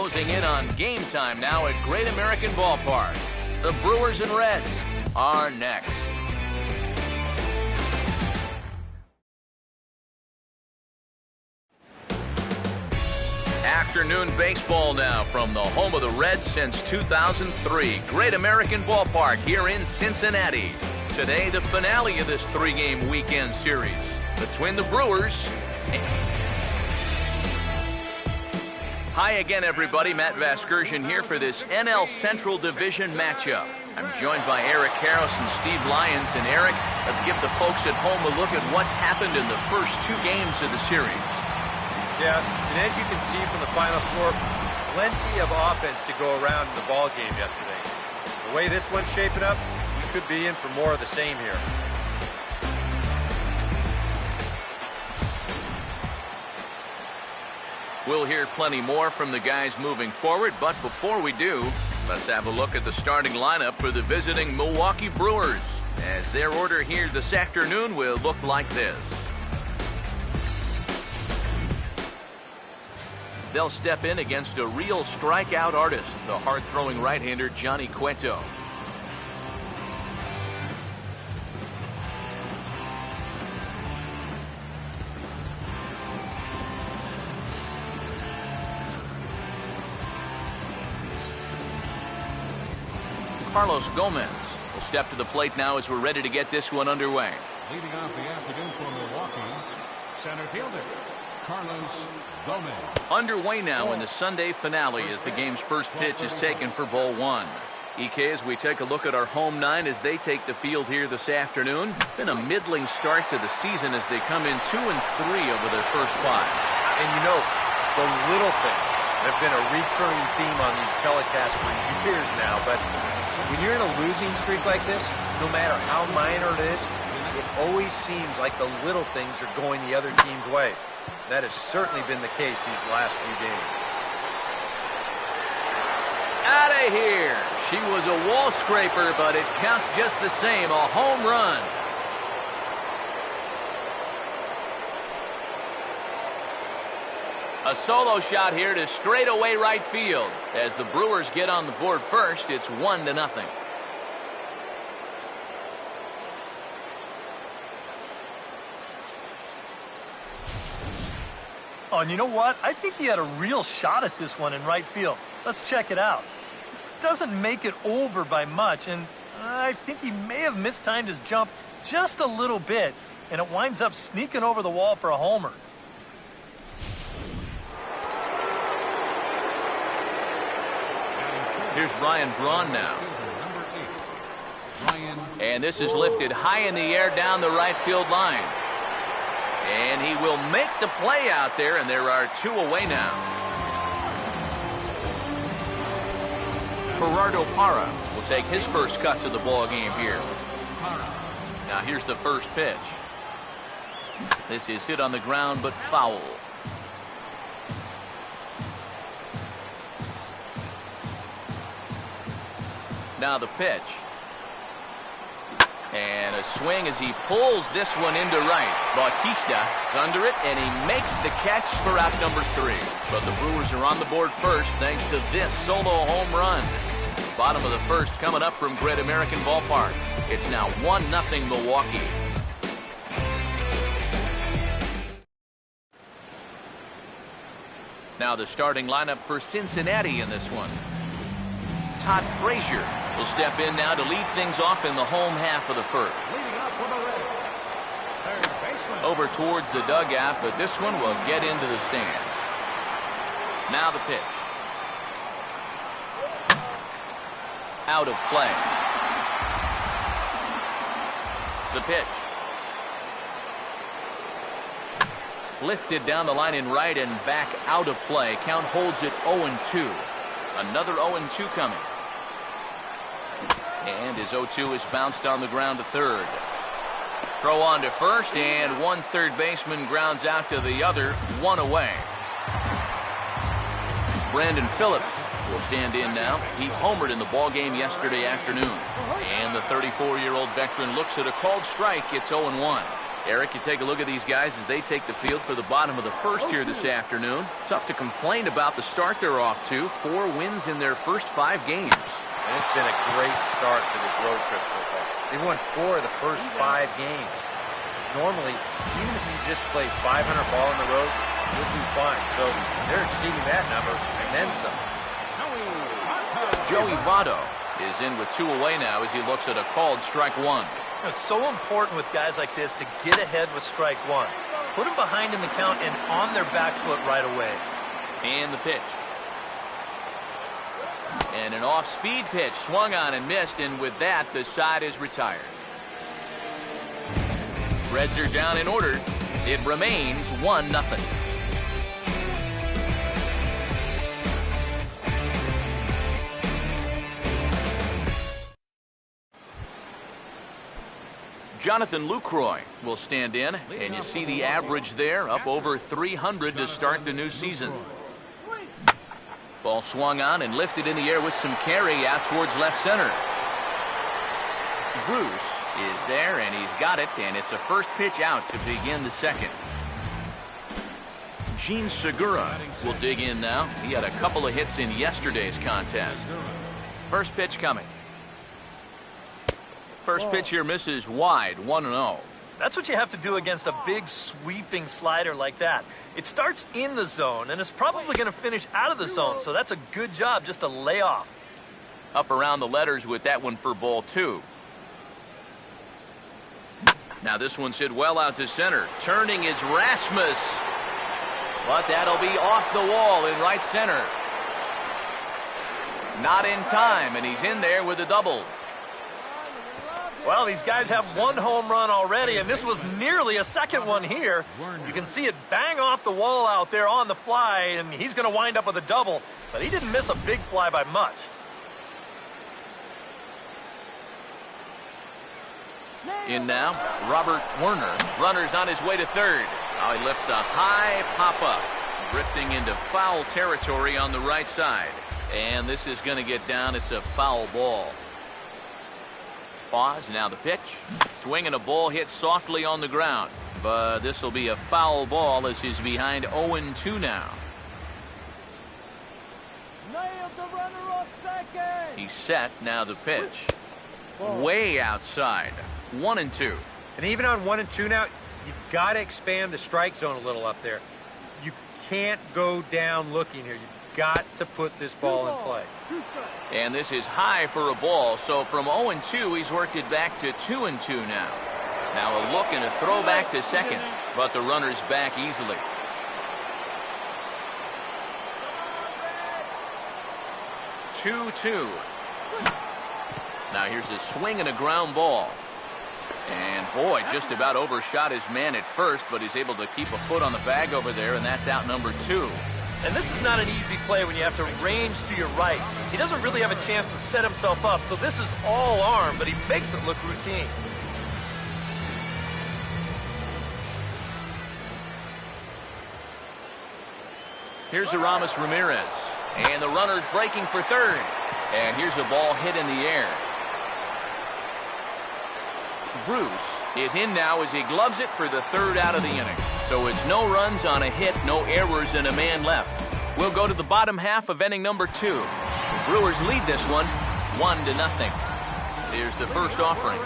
closing in on game time now at Great American Ballpark. The Brewers and Reds are next. Afternoon baseball now from the home of the Reds since 2003. Great American Ballpark here in Cincinnati. Today, the finale of this three-game weekend series between the Brewers. Hi again, everybody. Matt Vasgersian here for this NL Central Division matchup. I'm joined by Eric Harris and Steve Lyons. And Eric, let's give the folks at home a look at what's happened in the first two games of the series. Yeah, and as you can see from the final score, plenty of offense to go around in the ball game yesterday. The way this one's shaping up, we could be in for more of the same here. We'll hear plenty more from the guys moving forward, but before we do, let's have a look at the starting lineup for the visiting Milwaukee Brewers, as their order here this afternoon will look like this. They'll step in against a real strikeout artist, the hard-throwing right-hander Johnny Cueto. Carlos Gomez will step to the plate now as we're ready to get this one underway. Leading off the afternoon for Milwaukee, center fielder Carlos Gomez. Underway now in the Sunday finale as the game's first pitch is taken for ball one. EK, as we take a look at our home nine as they take the field here this afternoon. Been a middling start to the season as they come in 2-3 over their first five. And you know, the little things have been a recurring theme on these telecasts for years now, but when you're in a losing streak like this, no matter how minor it is, it always seems like the little things are going the other team's way. That has certainly been the case these last few games. Out of here. She was a wall scraper, but it counts just the same. A home run. A solo shot here to straightaway right field. As the Brewers get on the board first, it's 1-0. Oh, and you know what? I think he had a real shot at this one in right field. Let's check it out. This doesn't make it over by much, and I think he may have mistimed his jump just a little bit, and it winds up sneaking over the wall for a homer. Here's Ryan Braun now. And this is lifted high in the air down the right field line. And he will make the play out there, and there are two away now. Gerardo Parra will take his first cut to the ball game here. Now here's the first pitch. This is hit on the ground but foul. Now the pitch. And a swing as he pulls this one into right. Bautista is under it, and he makes the catch for out number 3. But the Brewers are on the board first thanks to this solo home run. Bottom of the first coming up from Great American Ballpark. It's now 1-0 Milwaukee. Now the starting lineup for Cincinnati in this one. Todd Frazier will step in now to lead things off in the home half of the first. Over towards the dugout, but this one will get into the stands. Now the pitch. Out of play. The pitch. Lifted down the line in right and back out of play. Count holds it 0-2. Another 0-2 coming. And his 0-2 is bounced on the ground to third. Throw on to first, and one third baseman grounds out to the other, one away. Brandon Phillips will stand in now. He homered in the ballgame yesterday afternoon. And the 34-year-old veteran looks at a called strike. It's 0-1. Eric, you take a look at these guys as they take the field for the bottom of the first here this afternoon. Tough to complain about the start they're off to. 4 wins in their first 5 games. And it's been a great start to this road trip so far. They've won 4 of the first 5 games. Normally, even if you just play 500 ball on the road, you'll do fine. So they're exceeding that number and then some. Joey Votto is in with 2 away now as he looks at a called strike 1. It's so important with guys like this to get ahead with strike 1. Put them behind in the count and on their back foot right away. And the pitch. And an off-speed pitch swung on and missed, and with that, the side is retired. Reds are down in order. It remains 1-0. Jonathan Lucroy will stand in, and you see the average there, up over 300 to start the new season. Ball swung on and lifted in the air with some carry out towards left center. Bruce is there, and he's got it, and it's a first pitch out to begin the second. Gene Segura will dig in now. He had a couple of hits in yesterday's contest. First pitch coming. First pitch here misses wide, 1-0. That's what you have to do against a big sweeping slider like that. It starts in the zone and is probably going to finish out of the zone, so that's a good job just to lay off. Up around the letters with that one for ball 2. Now this one's hit well out to center. Turning is Rasmus. But that'll be off the wall in right center. Not in time, and he's in there with a double. Well, these guys have 1 home run already, and this was nearly a second one here. You can see it bang off the wall out there on the fly, and he's going to wind up with a double. But he didn't miss a big fly by much. In now, Robert Werner. Runner's on his way to third. Now he lifts a high pop-up, drifting into foul territory on the right side. And this is going to get down. It's a foul ball. Pause, now the pitch. Swinging a ball hit softly on the ground. But this will be a foul ball as he's behind 0-2 now. He's set, now the pitch. Way outside. 1-2. And even on 1-2 now, you've got to expand the strike zone a little up there. You can't go down looking here. You've got to put this ball in play. And this is high for a ball, so from 0-2, he's worked it back to 2-2 now. Now a look and a throw back to second, but the runner's back easily. Two. Now here's a swing and a ground ball. And boy, just about overshot his man at first, but he's able to keep a foot on the bag over there, and that's out number 2. And this is not an easy play when you have to range to your right. He doesn't really have a chance to set himself up, so this is all arm, but he makes it look routine. Here's Aramis Ramirez, and the runner's breaking for third. And here's a ball hit in the air. Bruce is in now as he gloves it for the third out of the inning. So it's no runs on a hit, no errors, and a man left. We'll go to the bottom half of inning number 2. The Brewers lead this one 1-0. Here's the first offering.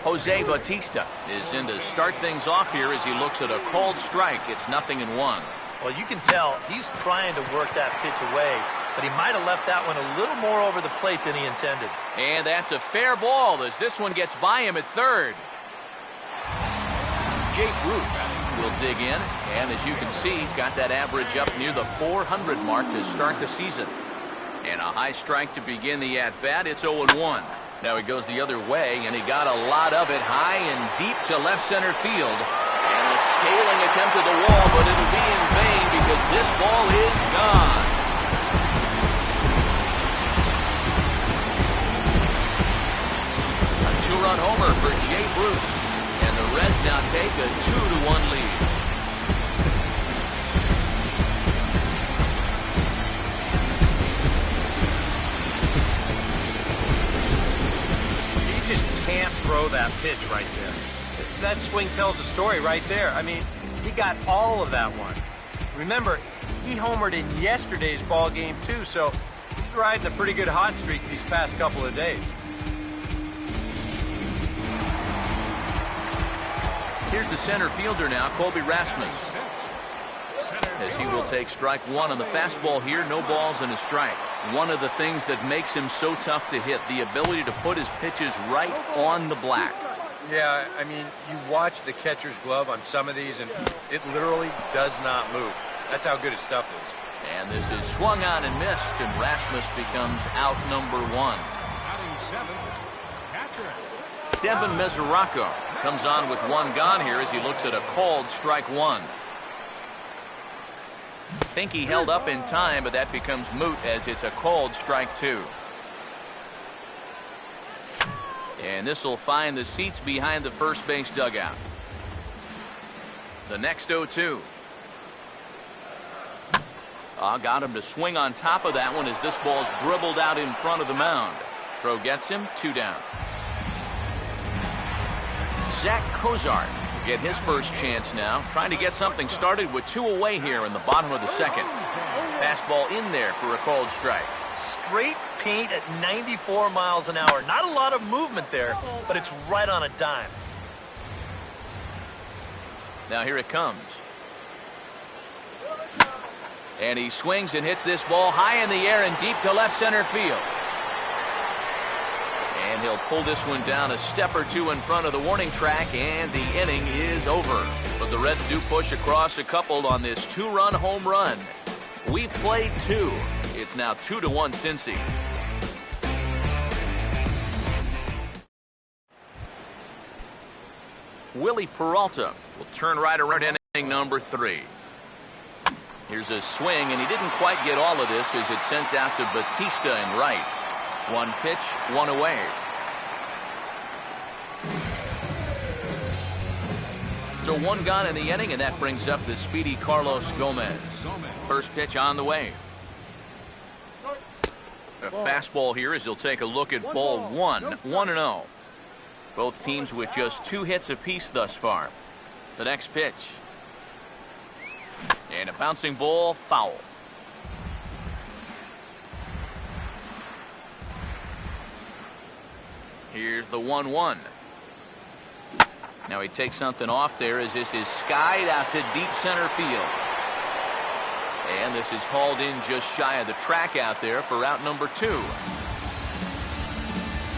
Jose Bautista is in to start things off here as he looks at a called strike. It's 0-1. Well, you can tell he's trying to work that pitch away, but he might have left that one a little more over the plate than he intended. And that's a fair ball as this one gets by him at third. Jay Bruce will dig in, and as you can see, he's got that average up near the 400 mark to start the season. And a high strike to begin the at-bat. It's 0-1. Now he goes the other way, and he got a lot of it high and deep to left center field. And a scaling attempt at the wall, but it'll be in vain because this ball is gone. A 2-run homer for Jay Bruce. And the Reds now take a 2-1 lead. You just can't throw that pitch right there. that swing tells a story right there. I mean, he got all of that one. Remember, he homered in yesterday's ball game too, so he's riding a pretty good hot streak these past couple of days. Here's the center fielder now, Colby Rasmus. As he will take strike one on the fastball here, no balls and a strike. One of the things that makes him so tough to hit, the ability to put his pitches right on the black. Yeah, I mean, you watch the catcher's glove on some of these, and it literally does not move. That's how good his stuff is. And this is swung on and missed, and Rasmus becomes out number one. Batting seventh, catcher. Devin Mesoraco comes on with one gone here as he looks at a called strike one. Think he held up in time, but that becomes moot as it's a called strike two. And this will find the seats behind the first base dugout. The next 0-2. Got him to swing on top of that one as this ball's dribbled out in front of the mound. Throw gets him, 2 down. Zach Cozart will get his first chance now, trying to get something started with 2 away here in the bottom of the second. Fastball in there for a called strike. Straight paint at 94 miles an hour. Not a lot of movement there, but it's right on a dime. Now here it comes. And he swings and hits this ball high in the air and deep to left center field. And he'll pull this one down a step or two in front of the warning track, and the inning is over. But the Reds do push across a couple on this 2-run home run. We've played 2. It's now 2-1 Cincy. Willie Peralta will turn right around inning number 3. Here's a swing, and he didn't quite get all of this as it's sent out to Batista in right. 1 pitch, 1 away. So 1 gone in the inning, and that brings up the speedy Carlos Gomez. First pitch on the way. A fastball here as he'll take a look at ball 1. 1-0. Both teams with just 2 hits apiece thus far. The next pitch. And a bouncing ball, foul. Here's the 1-1. Now he takes something off there as this is skied out to deep center field. And this is hauled in just shy of the track out there for out number 2.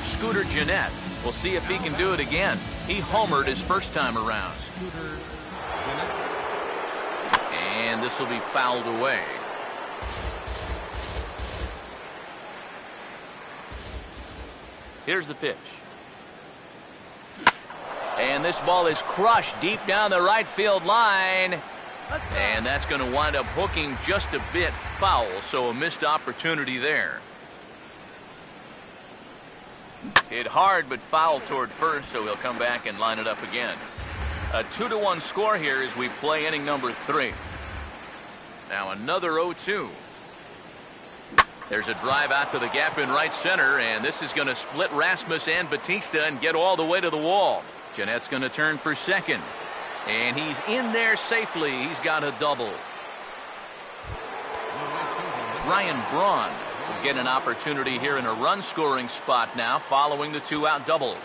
Scooter Gennett. We'll see if he can do it again. He homered his first time around. And this will be fouled away. Here's the pitch. And this ball is crushed deep down the right field line. And that's going to wind up hooking just a bit foul, so a missed opportunity there. Hit hard but foul toward first, so he'll come back and line it up again. A 2-1 score here as we play inning number 3. Now another 0-2. There's a drive out to the gap in right center, and this is going to split Rasmus and Batista and get all the way to the wall. Gennett's going to turn for second. And he's in there safely. He's got a double. Ryan Braun will get an opportunity here in a run-scoring spot now following the 2-out double.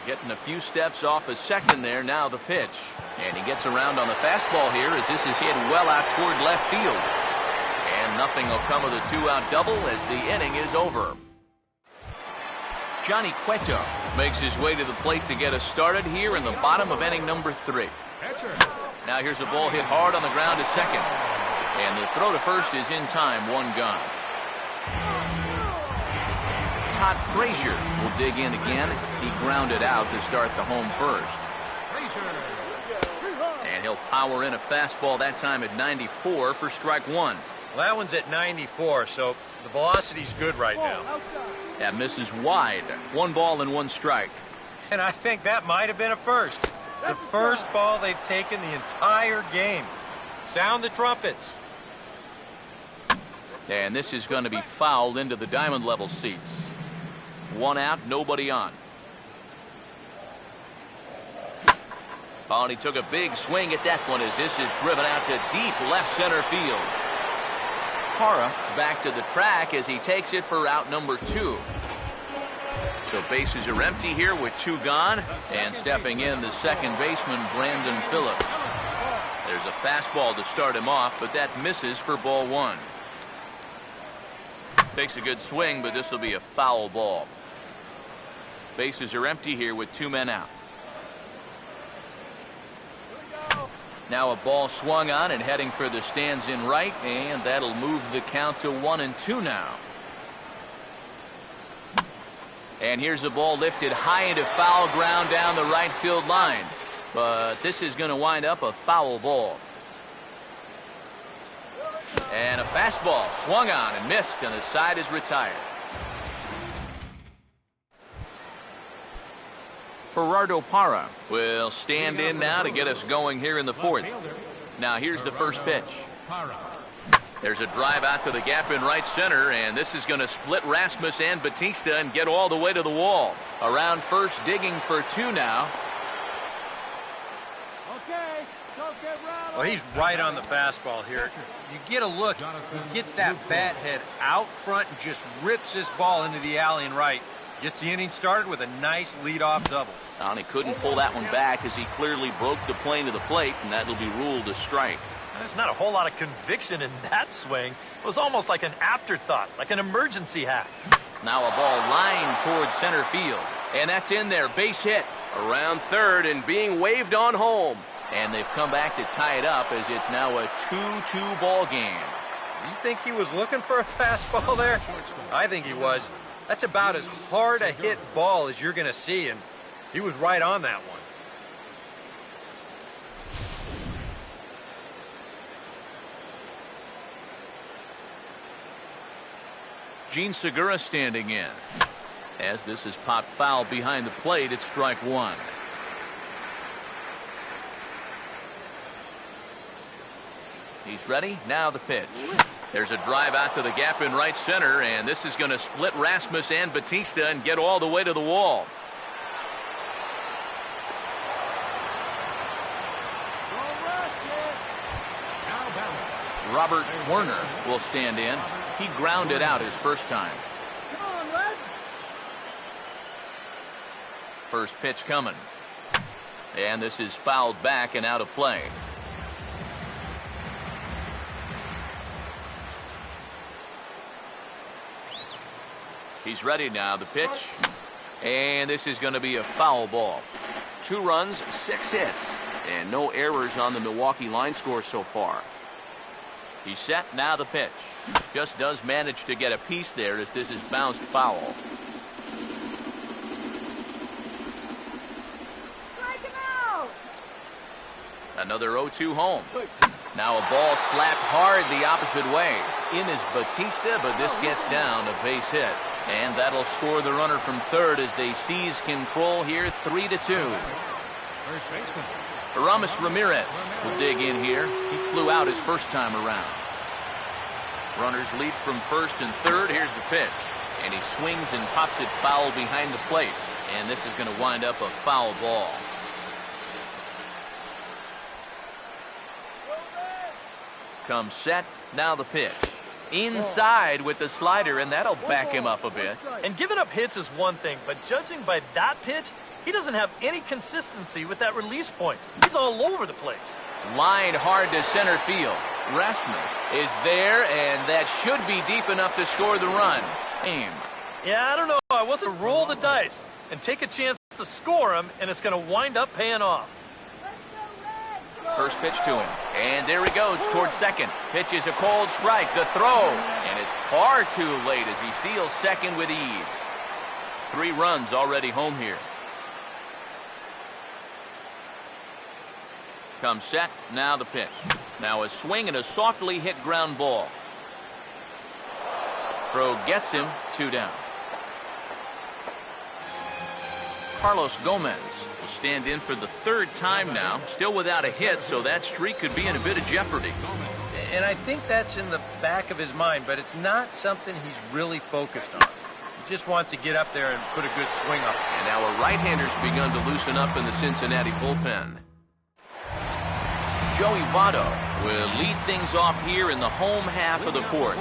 Getting a few steps off his second there. Now the pitch. And he gets around on the fastball here as this is hit well out toward left field. And nothing will come of the 2-out double as the inning is over. Johnny Cueto makes his way to the plate to get us started here in the bottom of inning number 3. Now here's a ball hit hard on the ground to second. And the throw to first is in time, 1 gone. Todd Frazier will dig in again. He grounded out to start the home first. And he'll power in a fastball that time at 94 for strike 1. Well, that one's at 94, so the velocity's good right now. That misses wide. 1 ball and 1 strike. And I think that might have been a first. The first ball they've taken the entire game. Sound the trumpets. And this is going to be fouled into the diamond level seats. 1 out, nobody on. Oh, and he took a big swing at that one as this is driven out to deep left center field. Parra back to the track as he takes it for out number 2. So bases are empty here with 2 gone. And stepping in, the second baseman, Brandon Phillips. There's a fastball to start him off, but that misses for ball 1. Takes a good swing, but this will be a foul ball. Bases are empty here with 2 men out. Now a ball swung on and heading for the stands in right, and that'll move the count to 1-2 now. And here's a ball lifted high into foul ground down the right field line. But this is going to wind up a foul ball. And a fastball swung on and missed, and the side is retired. Gerardo Parra will stand in now to get us going here in the 4th. Now here's the first pitch. There's a drive out to the gap in right center, and this is going to split Rasmus and Batista and get all the way to the wall. Around first, digging for 2 now. Well, he's right on the fastball here. You get a look. He gets that bat head out front and just rips this ball into the alley and right. Gets the inning started with a nice leadoff double. And he couldn't pull that one back as he clearly broke the plane to the plate, and that'll be ruled a strike. There's not a whole lot of conviction in that swing. It was almost like an afterthought, like an emergency hack. Now a ball lined towards center field. And that's in there. Base hit. Around third and being waved on home. And they've come back to tie it up as it's now a 2-2 ball game. You think he was looking for a fastball there? I think he was. That's about as hard a hit ball as you're going to see, and he was right on that one. Gene Segura standing in. As this is popped foul behind the plate, it's strike 1. He's ready. Now the pitch. There's a drive out to the gap in right center, and this is going to split Rasmus and Batista and get all the way to the wall. Robert Werner will stand in. He grounded out his first time. First pitch coming. And this is fouled back and out of play. He's ready now. The pitch. And this is going to be a foul ball. 2 runs, 6 hits. And no errors on the Milwaukee line score so far. He's set. Now the pitch. Just does manage to get a piece there as this is bounced foul. Strike him out. Another 0-2 home. Now a ball slapped hard the opposite way. In is Batista, but this gets down a base hit. And that'll score the runner from third as they seize control here 3-2. Aramis Ramirez will dig in here. He flew out his first time around. Runners lead from first and third. Here's the pitch. And he swings and pops it foul behind the plate. And this is going to wind up a foul ball. Comes set. Now the pitch. Inside with the slider, and that'll back him up a bit. And giving up hits is one thing, but judging by that pitch, he doesn't have any consistency with that release point. He's all over the place. Lined hard to center field. Rasmus is there, and that should be deep enough to score the run. Aim. Yeah, I don't know. I wasn't roll the dice and take a chance to score him, and it's going to wind up paying off. First pitch to him. And there he goes towards second. Pitch is a cold strike. The throw. And it's far too late as he steals second with ease. 3 runs already home here. Comes set. Now the pitch. Now a swing and a softly hit ground ball. Throw gets him. 2 down. Carlos Gomez will stand in for the 3rd time now. Still without a hit, so that streak could be in a bit of jeopardy. And I think that's in the back of his mind, but it's not something he's really focused on. He just wants to get up there and put a good swing up. And now a right-hander's begun to loosen up in the Cincinnati bullpen. Joey Votto will lead things off here in the home half of the fourth.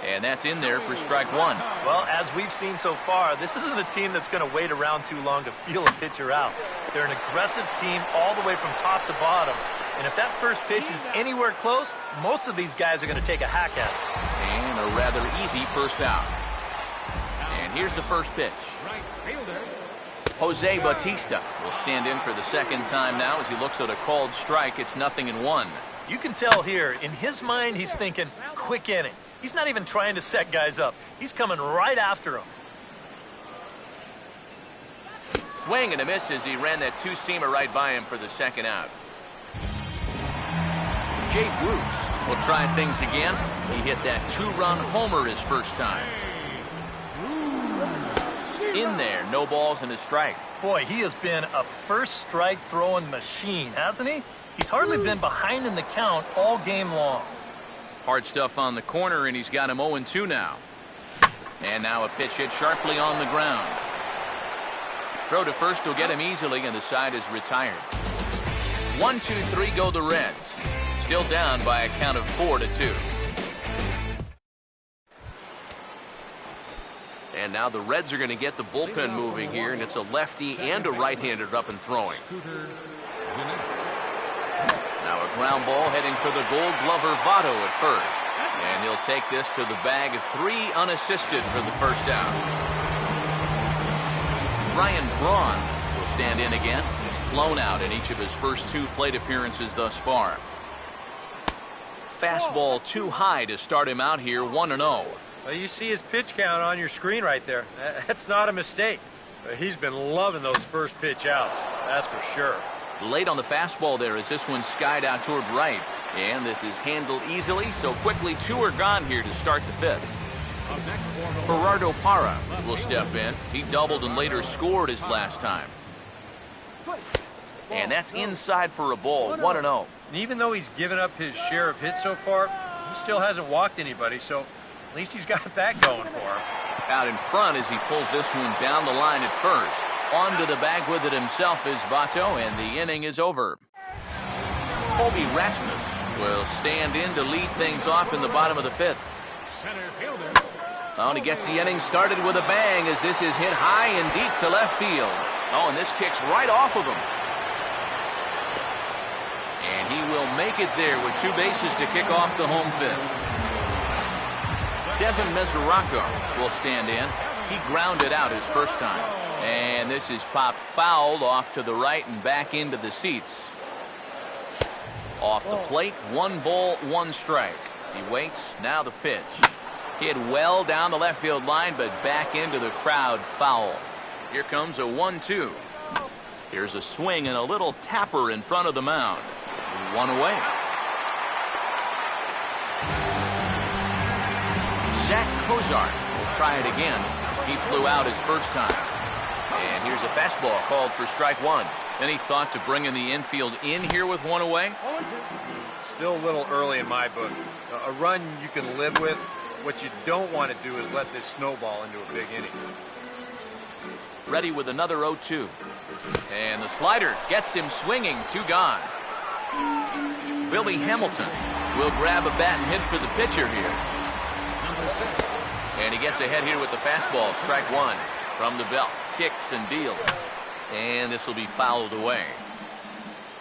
And that's in there for strike one. Well, as we've seen so far, this isn't a team that's going to wait around too long to feel a pitcher out. They're an aggressive team all the way from top to bottom. And if that first pitch is anywhere close, most of these guys are going to take a hack at it. And a rather easy first out. And here's the first pitch. Jose Bautista will stand in for the second time now as he looks at a called strike. It's 0-1. You can tell here, in his mind, he's thinking, quick inning. He's not even trying to set guys up. He's coming right after them. Swing and a miss as he ran that two-seamer right by him for the second out. Jay Bruce will try things again. He hit that two-run homer his first time. In there, no balls and a strike. Boy, he has been a first strike throwing machine, hasn't he? He's hardly been behind in the count all game long. Hard stuff on the corner, and he's got him 0-2 now. And now a pitch hit sharply on the ground. Throw to first will get him easily, and the side is retired. 1-2-3 go the Reds. Still down by a count of 4-2. And now the Reds are going to get the bullpen moving here, and it's a lefty and a right-hander up and throwing. Now a ground ball heading for the Gold Glover Votto at first. And he'll take this to the bag of 3 unassisted for the first out. Ryan Braun will stand in again. He's flown out in each of his first 2 plate appearances thus far. Fastball too high to start him out here, 1-0. Well, you see his pitch count on your screen right there. That's not a mistake. He's been loving those first pitch outs, that's for sure. Late on the fastball there as this one skied out toward right. And this is handled easily, so quickly 2 are gone here to start the 5th. Gerardo Parra will step in. He doubled and later scored his last time. And that's inside for a ball, 1-0. And even though he's given up his share of hits so far, he still hasn't walked anybody, so at least he's got that going for him. Out in front as he pulls this one down the line at first. Onto the bag with it himself is Votto, and the inning is over. Colby Rasmus will stand in to lead things off in the bottom of the 5th. Oh, and he gets the inning started with a bang as this is hit high and deep to left field. Oh, and this kicks right off of him. And he will make it there with 2 bases to kick off the home 5th. Devin Mesoraco will stand in. He grounded out his first time. And this is popped foul off to the right and back into the seats. Off the plate, 1 ball, 1 strike. He waits, now the pitch. Hit well down the left field line, but back into the crowd, foul. Here comes a 1-2. Here's a swing and a little tapper in front of the mound. 1 away. Zach Cozart will try it again. He flew out his first time. And here's a fastball called for strike 1. Any thought to bringing the infield in here with 1 away? Still a little early in my book. A run you can live with. What you don't want to do is let this snowball into a big inning. Ready with another 0-2. And the slider gets him swinging, 2 gone. Billy Hamilton will grab a bat and hit for the pitcher here. And he gets ahead here with the fastball, strike 1. From the belt, kicks and deals. And this will be fouled away.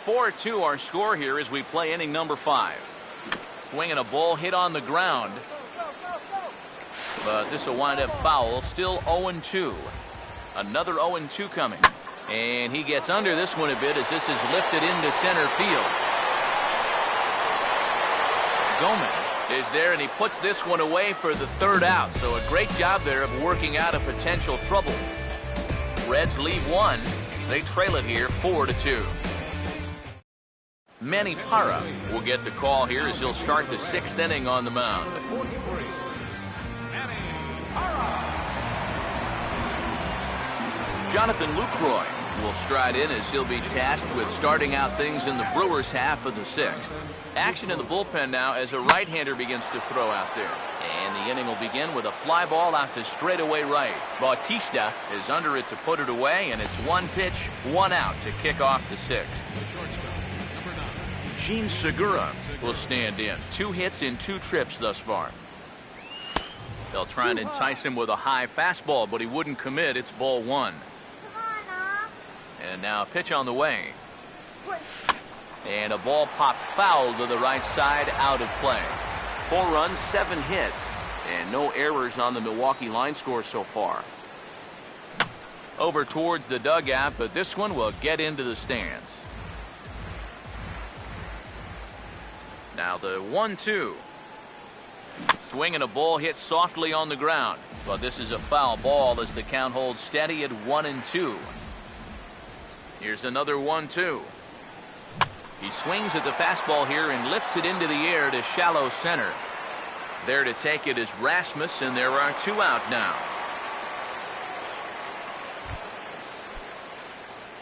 4-2 our score here as we play inning number 5. Swinging a ball hit on the ground. But this will wind up foul. Still 0-2. Another 0-2 coming. And he gets under this one a bit as this is lifted into center field. Gomez is there, and he puts this one away for the 3rd out. So a great job there of working out a potential trouble. Reds leave 1. They trail it here 4-2. Manny Parra will get the call here as he'll start the 6th inning on the mound. Jonathan Lucroy will stride in as he'll be tasked with starting out things in the Brewers' half of the sixth. Action in the bullpen now as a right-hander begins to throw out there. And the inning will begin with a fly ball out to straightaway right. Bautista is under it to put it away, and it's one pitch, one out to kick off the sixth. Gene Segura will stand in. 2 hits in 2 trips thus far. They'll try and entice him with a high fastball, but he wouldn't commit. It's ball 1. And now a pitch on the way. And a ball popped foul to the right side, out of play. 4 runs, 7 hits, and no errors on the Milwaukee line score so far. Over towards the dugout, but this one will get into the stands. Now the 1-2. Swing and a ball hit softly on the ground, but this is a foul ball as the count holds steady at 1-2. Here's another 1-2. He swings at the fastball here and lifts it into the air to shallow center. There to take it is Rasmus, and there are 2 out now.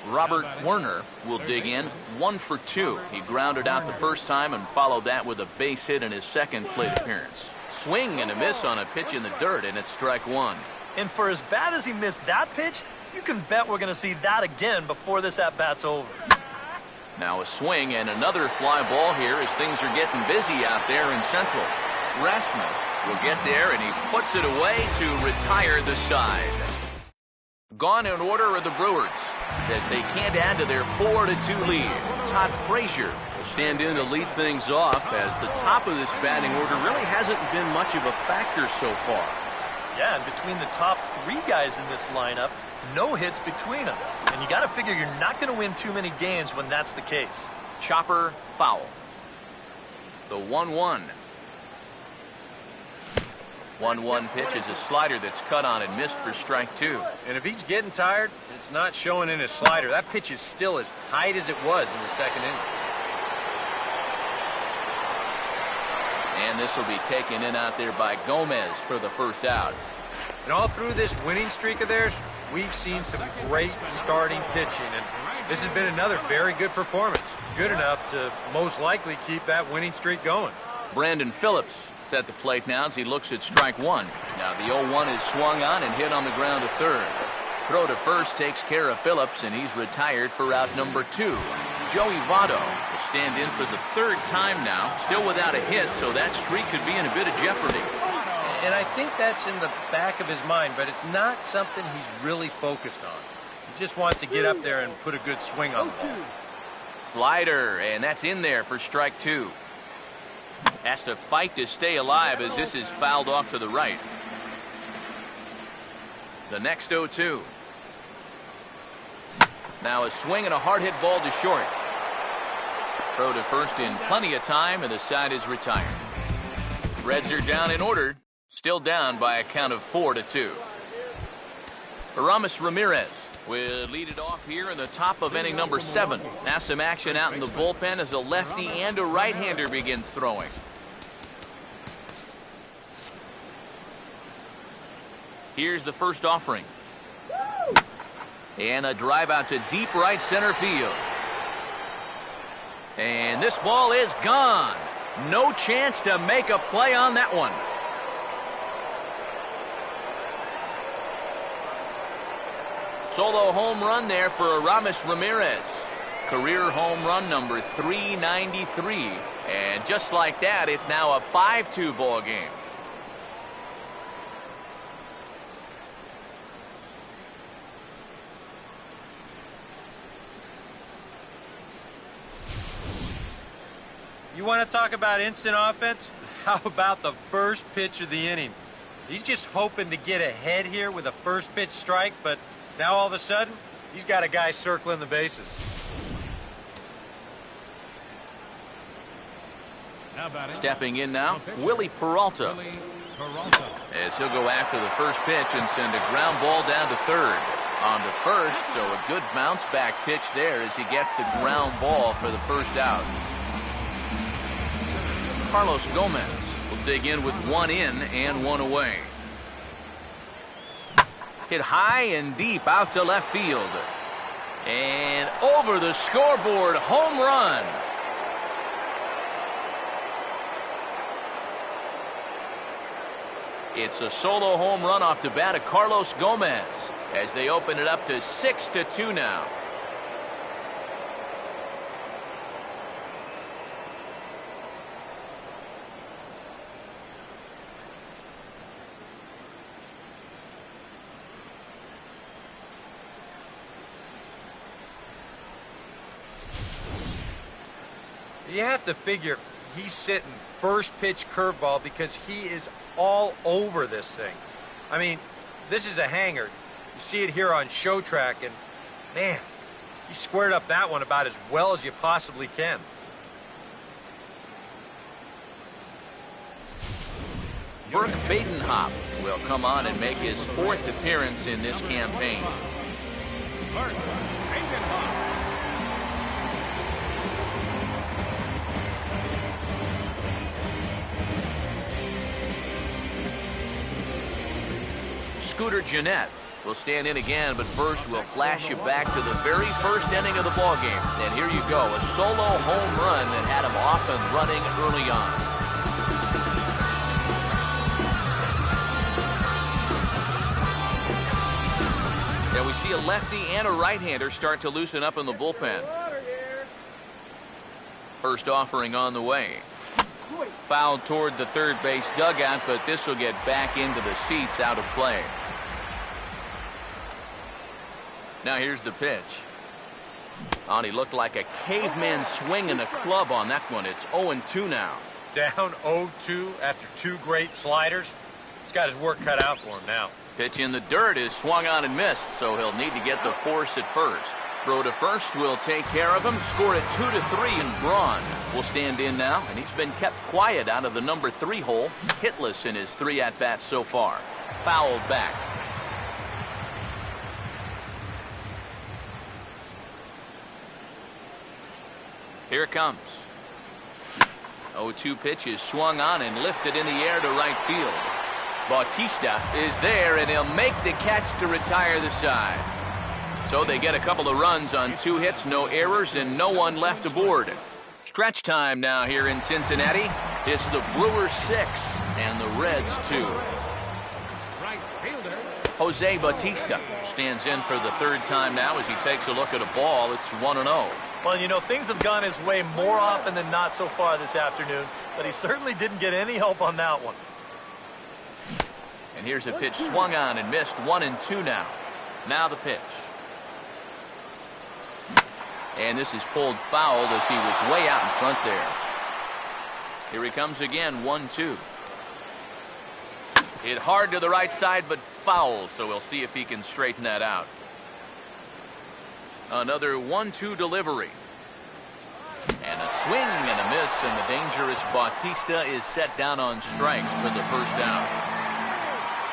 Robert Werner will dig in, 1 for 2. He grounded out the first time and followed that with a base hit in his second plate appearance. Swing and a miss on a pitch in the dirt, and it's strike 1. And for as bad as he missed that pitch, you can bet we're going to see that again before this at-bat's over. Now a swing and another fly ball here as things are getting busy out there in Central. Rasmus will get there, and he puts it away to retire the side. Gone in order are the Brewers, as they can't add to their 4-2 lead. Todd Frazier will stand in to lead things off, as the top of this batting order really hasn't been much of a factor so far. Yeah, and between the top 3 guys in this lineup, no hits between them. And you got to figure you're not going to win too many games when that's the case. Chopper foul. The 1-1. 1-1 pitch is a slider that's cut on and missed for strike 2. And if he's getting tired, it's not showing in his slider. That pitch is still as tight as it was in the second inning. And this will be taken in out there by Gomez for the first out. And all through this winning streak of theirs, we've seen some great starting pitching, and this has been another very good performance. Good enough to most likely keep that winning streak going. Brandon Phillips is at the plate now as he looks at strike 1. Now the 0-1 is swung on and hit on the ground to third. Throw to first takes care of Phillips, and he's retired for out number 2. Joey Votto will stand in for the 3rd time now, still without a hit, so that streak could be in a bit of jeopardy. And I think that's in the back of his mind, but it's not something he's really focused on. He just wants to get up there and put a good swing on the ball. Slider, and that's in there for strike 2. Has to fight to stay alive as this is fouled off to the right. The next 0-2. Now a swing and a hard hit ball to short. Throw to first in plenty of time, and the side is retired. Reds are down in order. Still down by a count of 4-2. Aramis Ramirez will lead it off here in the top of inning number 7. Now some action out in the bullpen as a lefty and a right-hander begin throwing. Here's the first offering. And a drive out to deep right center field. And this ball is gone. No chance to make a play on that one. Solo home run there for Aramis Ramirez. Career home run number 393. And just like that, it's now a 5-2 ball game. You want to talk about instant offense? How about the first pitch of the inning? He's just hoping to get ahead here with a first pitch strike, but now all of a sudden, he's got a guy circling the bases. Stepping in now, Willie Peralta. As he'll go after the first pitch and send a ground ball down to third. On to first, so a good bounce back pitch there as he gets the ground ball for the first out. Carlos Gomez will dig in with 1 in and 1 away. Hit high and deep out to left field. And over the scoreboard, home run. It's a solo home run off the bat of Carlos Gomez as they open it up to 6-2 now. You have to figure he's sitting first pitch curveball because he is all over this thing. I mean, this is a hanger. You see it here on Show Track, and man, he squared up that one about as well as you possibly can. Burke Badenhop will come on and make his 4th appearance in this campaign. Burke Badenhop. Scooter Gennett will stand in again, but first we'll flash you back to the very first inning of the ballgame. And here you go, a solo home run that had him off and running early on. And we see a lefty and a right-hander start to loosen up in the bullpen. First offering on the way. Fouled toward the third base dugout, but this will get back into the seats, out of play. Now here's the pitch. Oh, he looked like a caveman swinging a club on that one. It's 0-2 now. Down 0-2 after 2 great sliders. He's got his work cut out for him now. Pitch in the dirt is swung on and missed, so he'll need to get the force at first. Throw to first will take care of him. Score at 2-3, and Braun will stand in now, and he's been kept quiet out of the number 3 hole. Hitless in his 3 at-bats so far. Fouled back. Here it comes. 0-2 pitch is swung on and lifted in the air to right field. Bautista is there, and he'll make the catch to retire the side. So they get a couple of runs on 2 hits, no errors, and no one left aboard. Stretch time now here in Cincinnati. It's the Brewers 6 and the Reds 2. Right fielder. Jose Bautista stands in for the 3rd time now as he takes a look at a ball. It's 1-0. Well, you know, things have gone his way more often than not so far this afternoon, but he certainly didn't get any help on that one. And here's a pitch swung on and missed. 1-2 now. Now the pitch. And this is pulled foul as he was way out in front there. Here he comes again, 1-2. Hit hard to the right side, but foul, so we'll see if he can straighten that out. Another 1-2 delivery. And a swing and a miss, and the dangerous Bautista is set down on strikes for the first out.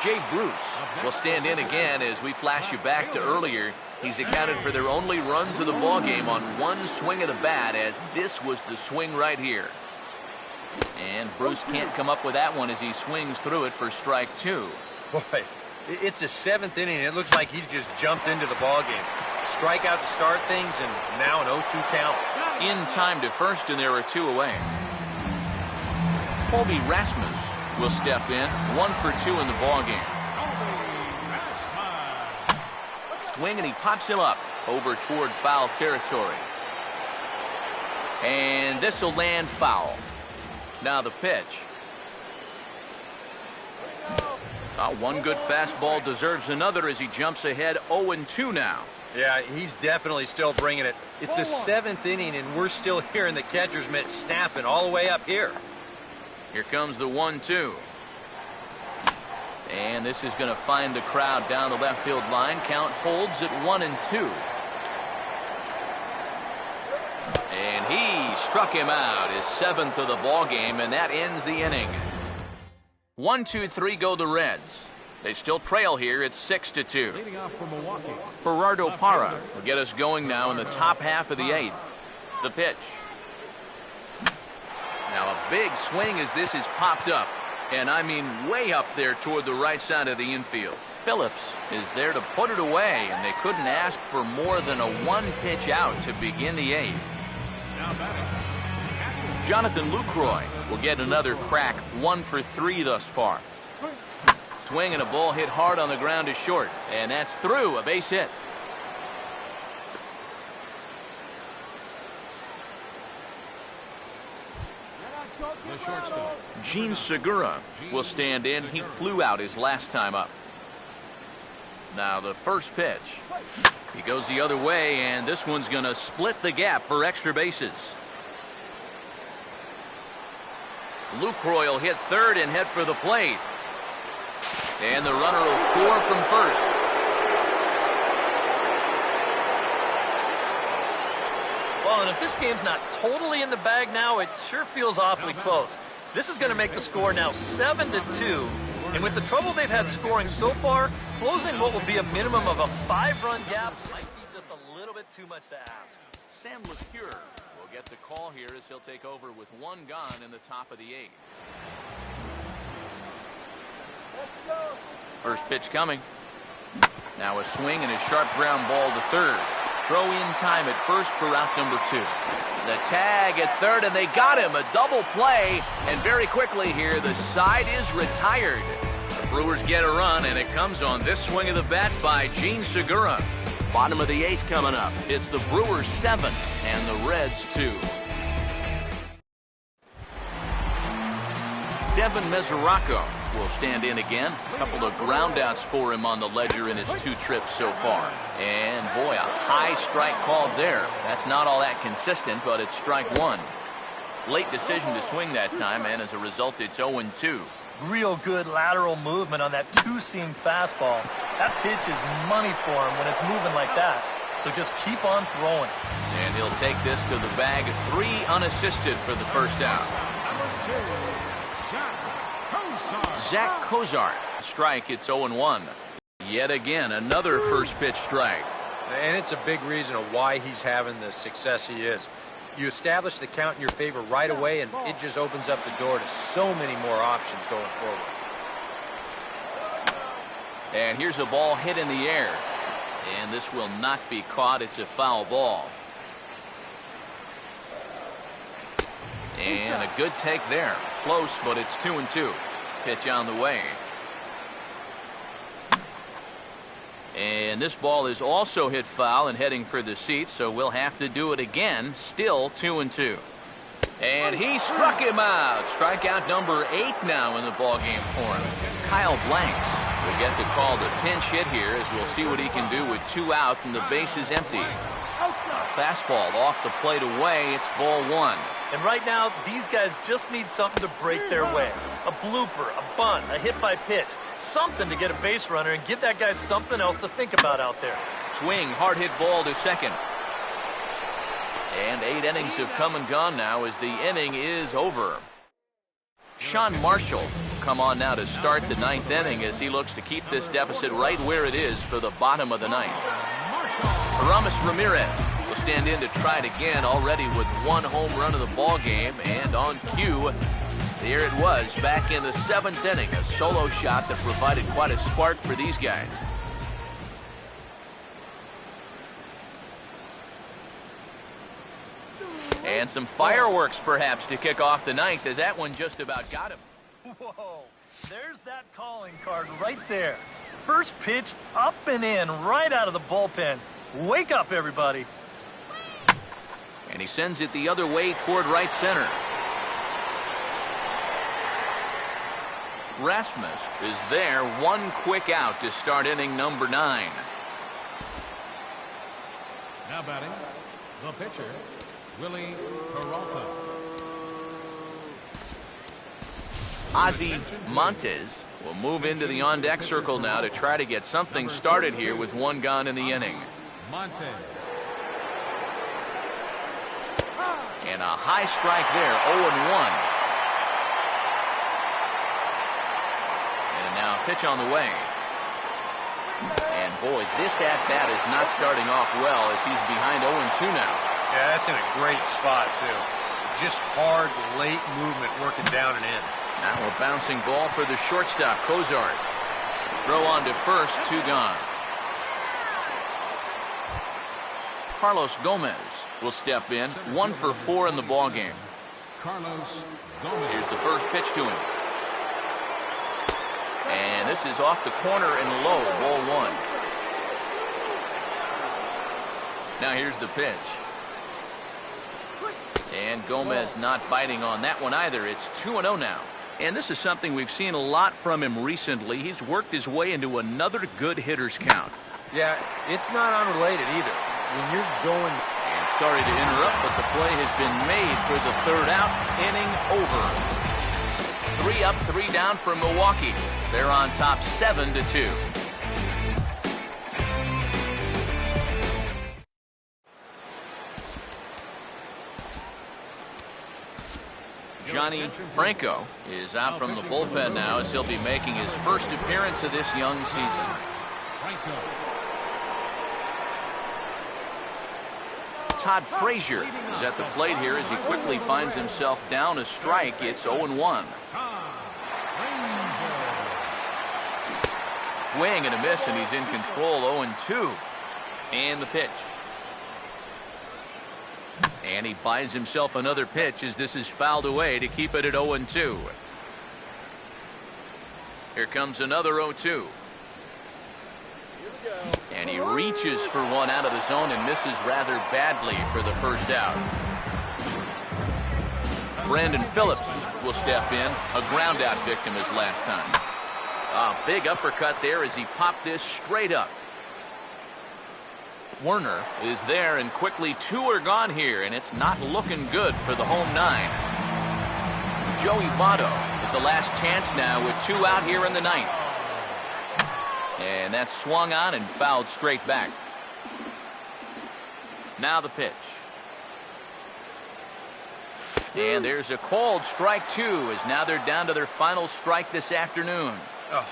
Jay Bruce will stand in again as we flash you back to earlier. He's accounted for their only runs of the ballgame on 1 swing of the bat, as this was the swing right here. And Bruce can't come up with that one as he swings through it for strike 2. Boy, it's the 7th inning, and it looks like he's just jumped into the ballgame. Strikeout to start things, and now an 0-2 count. In time to first, and there are 2 away. Colby Rasmus will step in, 1 for 2 in the ballgame. Swing, and he pops him up over toward foul territory. And this will land foul. Now the pitch. One good fastball deserves another as he jumps ahead 0-2 now. Yeah, he's definitely still bringing it. It's the 7th inning, and we're still hearing the catcher's mitt snapping all the way up here. Here comes the 1-2. And this is going to find the crowd down the left field line. Count holds at 1-2. And he struck him out, his 7th of the ball game, and that ends the inning. 1-2-3 go the Reds. They still trail here. It's 6-2. Leading off for Milwaukee. Gerardo Parra will get us going now in the top half of the 8th. The pitch. Now a big swing as this is popped up. And I mean way up there toward the right side of the infield. Phillips is there to put it away, and they couldn't ask for more than a one-pitch out to begin the 8th. Now batting, Jonathan Lucroy will get another crack, 1 for 3 thus far. Swing and a ball hit hard on the ground to short, and that's through, a base hit. the shortstop. Gene Segura will stand in. He flew out his last time up. Now the first pitch. He goes the other way, and this one's going to split the gap for extra bases. Lucroy will hit third and head for the plate. And the runner will score from first. Well, and if this game's not totally in the bag now, it sure feels awfully close. This is going to make the score now 7-2. And with the trouble they've had scoring so far, closing what will be a minimum of a 5-run gap might be just a little bit too much to ask. Sam LeCure will get the call here as he'll take over with 1 gone in the top of the 8th. First pitch coming. Now a swing and a sharp ground ball to third. Throw in time at first for out number 2. The tag at third, and they got him. A double play, and very quickly here, the side is retired. The Brewers get a run, and it comes on this swing of the bat by Gene Segura. Bottom of the 8th coming up. It's the Brewers 7 and the Reds 2. Devin Mesoraco will stand in again. A couple of groundouts for him on the ledger in his 2 trips so far. And boy, a high strike called there. That's not all that consistent, but it's strike 1. Late decision to swing that time, and as a result, it's 0-2. Real good lateral movement on that 2-seam fastball. That pitch is money for him when it's moving like that. So just keep on throwing. And he'll take this to the bag. 3 unassisted for the first out. Zach Cozart. Strike, it's 0-1. Yet again, another first pitch strike. And it's a big reason of why he's having the success he is. You establish the count in your favor right away, and it just opens up the door to so many more options going forward. And here's a ball hit in the air. And this will not be caught. It's a foul ball. And a good take there. Close, but it's 2-2. Pitch on the way. And this ball is also hit foul and heading for the seats, so we'll have to do it again. Still 2-2. And he struck him out. Strikeout number 8 now in the ballgame for him. Kyle Blanks will get the call to pinch hit here as we'll see what he can do with 2 out and the base is empty. Fastball off the plate away. It's ball 1. And right now, these guys just need something to break their way. A blooper, a bunt, a hit by pitch. Something to get a base runner and give that guy something else to think about out there. Swing, hard hit ball to second. And 8 innings have come and gone now as the inning is over. Sean Marshall will come on now to start the 9th inning as he looks to keep this deficit right where it is for the bottom of the 9th. Aramis Ramirez will stand in to try it again, already with 1 home run of the ball game, and on cue, there it was back in the 7th inning, a solo shot that provided quite a spark for these guys. And some fireworks perhaps to kick off the 9th, as that one just about got him. Whoa, there's that calling card right there. First pitch up and in right out of the bullpen. Wake up, everybody. And he sends it the other way toward right center. Rasmus is there, 1 quick out to start inning number 9. Now batting, the pitcher, Willie Peralta. Ozzie Montes will move into the on-deck circle now to try to get something started here with 1 gone in the inning. Montes. And a high strike there, 0-1. And now a pitch on the way. And boy, this at-bat is not starting off well as he's behind 0-2 now. Yeah, that's in a great spot, too. Just hard, late movement working down and in. Now a bouncing ball for the shortstop, Cozart. Throw on to first, 2 gone. Carlos Gomez will step in, 1 for 4 in the ballgame. Carlos Gomez. Here's the first pitch to him. And this is off the corner and low, ball 1. Now here's the pitch. And Gomez not biting on that one either. It's 2-0 now. And this is something we've seen a lot from him recently. He's worked his way into another good hitter's count. Yeah, it's not unrelated either. When you're going... And sorry to interrupt, but the play has been made for the 3rd out. Inning over. 3 up, 3 down for Milwaukee. They're on top 7-2. Johnny Franco is out from the bullpen now as he'll be making his first appearance of this young season. Todd Frazier is at the plate here as he quickly finds himself down a strike. It's 0-1. Swing and a miss, and he's in control. 0-2. And the pitch. And he buys himself another pitch as this is fouled away to keep it at 0-2. Here comes another 0-2. And he reaches for one out of the zone and misses rather badly for the first out. Brandon Phillips will step in, a ground out victim his last time. A big uppercut there as he popped this straight up. Werner is there, and quickly 2 are gone here, and it's not looking good for the home 9. Joey Votto with the last chance now with 2 out here in the 9th. And that's swung on and fouled straight back. Now the pitch. And there's a called strike 2 as now they're down to their final strike this afternoon. Oh,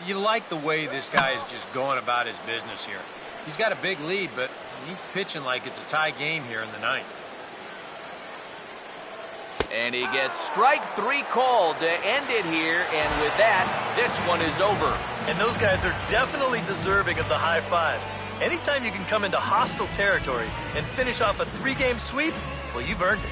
you like the way this guy is just going about his business here. He's got a big lead, but he's pitching like it's a tie game here in the 9th. And he gets strike 3 called to end it here, and with that, this one is over. And those guys are definitely deserving of the high fives. Anytime you can come into hostile territory and finish off a 3-game sweep, well, you've earned it.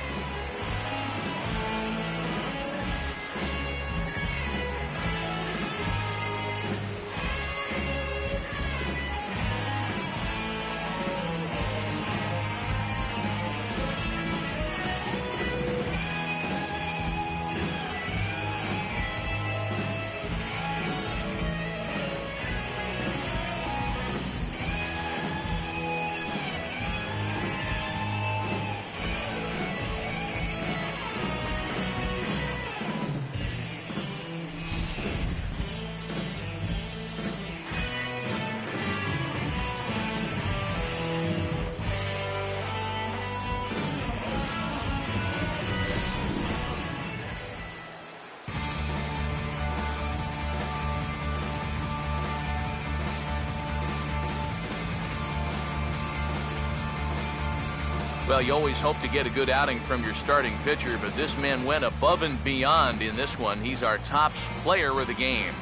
Well, you always hope to get a good outing from your starting pitcher, but this man went above and beyond in this one. He's our top player of the game.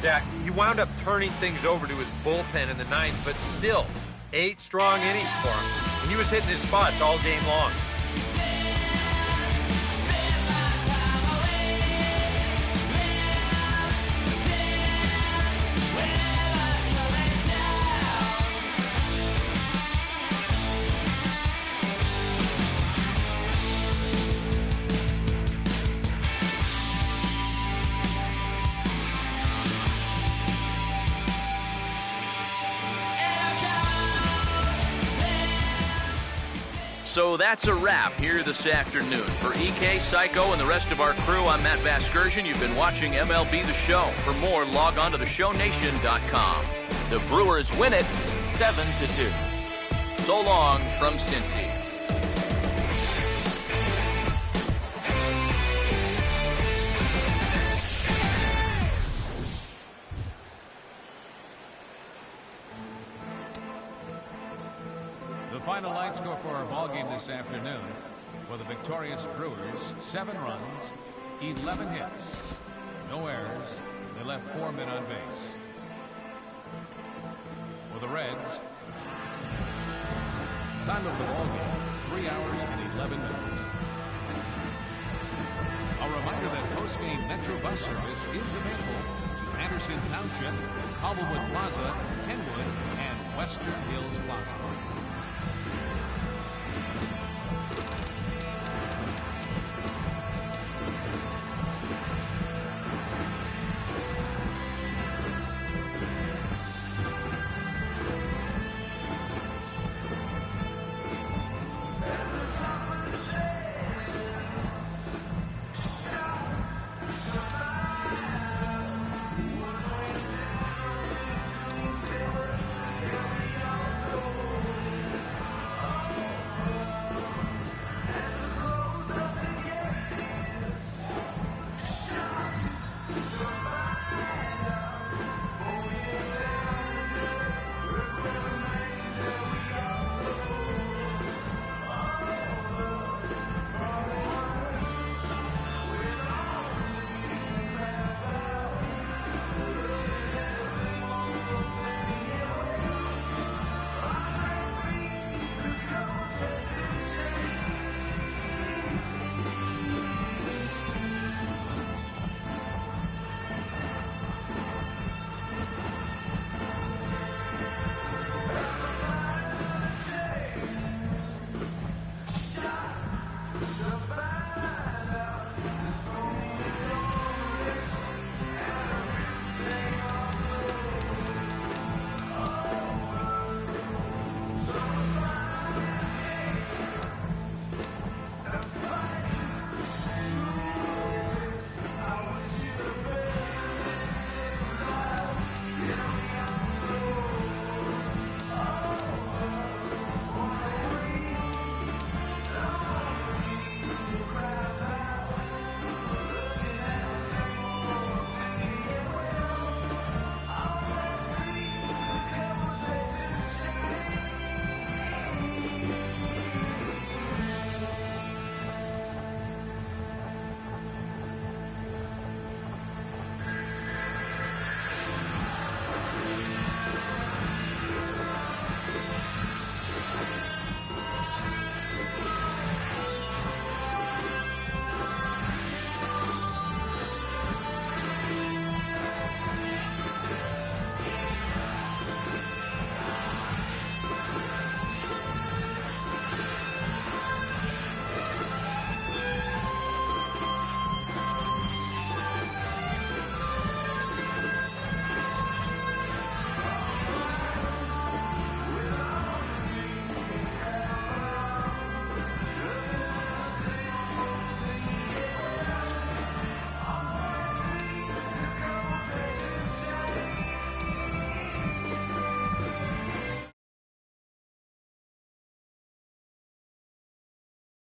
Yeah, he wound up turning things over to his bullpen in the 9th, but still, 8 strong innings for him. And he was hitting his spots all game long. So that's a wrap here this afternoon. For EK, Psycho, and the rest of our crew, I'm Matt Vasgersian. You've been watching MLB The Show. For more, log on to theshownation.com. The Brewers win it 7-2. So long from Cincy. The final line score for our ball game this afternoon for the victorious Brewers: 7 runs, 11 hits, no errors. They left 4 men on base. for the Reds. Time of the ball game, 3 hours and 11 minutes. A reminder that post-game Metro bus service is available to Anderson Township, Cobblewood Plaza, Kenwood, and Western Hills Plaza.